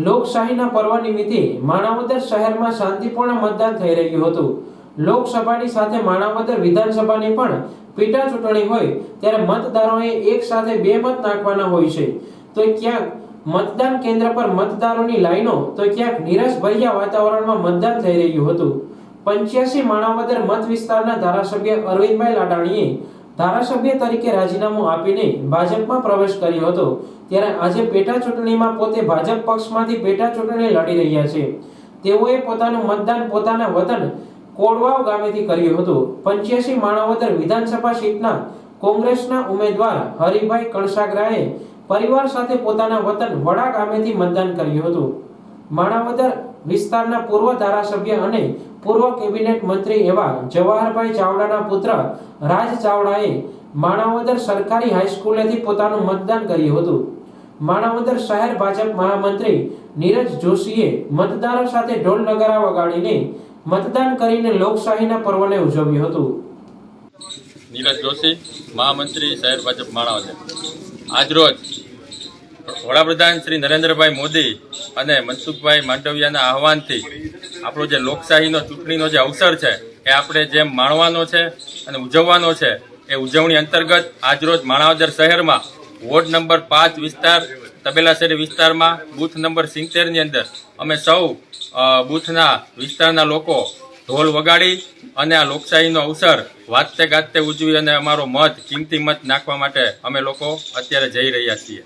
લોકશાહીના પર્વ નિમિત્તે માણાવદર શહેરમાં શાંતિપૂર્ણ મતદાન થઈ રહ્યું હતું। લોકસભાની સાથે માણાવદર વિધાનસભાની પણ પેટા ચૂંટણી હોય ત્યારે મતદારોએ એક સાથે બે મત નાખવાના હોય છે। તો ક્યાંક મતદાન કેન્દ્ર પર મતદારોની લાઈનો તો ક્યાંક નિરાશભર્યા વાતાવરણમાં મતદાન થઈ રહ્યું હતું। 85 માણાવદર મત વિસ્તારના ધારાસભ્ય અરવિંદભાઈ લાડાણીએ ધારાસભ્ય તરીકે રાજીનામું આપીને ભાજપમાં પ્રવેશ કર્યો હતો। ત્યારે આજે પેટા ચૂંટણીમાં પોતે ભાજપ પક્ષમાંથી પેટા ચૂંટણી લડી રહ્યા છે। તેઓએ પોતાનું મતદાન પોતાના વતન કોડવાવ ગામેથી કર્યું હતું। 85 માણાવદર વિધાનસભા સીટના કોંગ્રેસના ઉમેદવાર હરિભાઈ કણસાગરાએ પરિવાર સાથે પોતાના વતન વડા ગામેથી મતદાન કર્યું હતું। માણાવદર વિસ્તારના પૂર્વ ધારાસભ્ય અને પૂર્વ કેબિનેટ મંત્રી એવા જવાહરભાઈ ચાવડાના પુત્ર રાજ ચાવડાએ માણાવદર સરકારી હાઈસ્કૂલેથી પોતાનું મતદાન કર્યું હતું। માણાવદર શહેર ભાજપ મહામંત્રી નીરજ જોશીએ મતદારો સાથે ઢોલ નગારા વગાડીને મતદાન કરીને લોકશાહીના પર્વને ઉજવ્યું હતું। નીરજ જોશી, મહામંત્રી શહેર ભાજપ માણાવદર। આજરોજ વડાપ્રધાન શ્રી નરેન્દ્રભાઈ મોદી અને મનસુખભાઈ માંડવિયાના આહવાનથી આપણો જે લોકશાહીનો ચૂંટણીનો જે અવસર છે એ આપણે જેમ માણવાનો છે અને ઉજવવાનો છે એ ઉજવણી અંતર્ગત આજરોજ માણાવદર શહેરમાં વોર્ડ નંબર 5 વિસ્તાર તબેલાશેરી વિસ્તારમાં બૂથ નંબર 70 ની અંદર અમે સૌ બૂથના વિસ્તારના લોકો ઢોલ વગાડી અને આ લોકશાહીનો અવસર વાજતે ગાજતે ઉજવી અને અમારો મત કિંમતી મત નાખવા માટે અમે લોકો અત્યારે જઈ રહ્યા છીએ।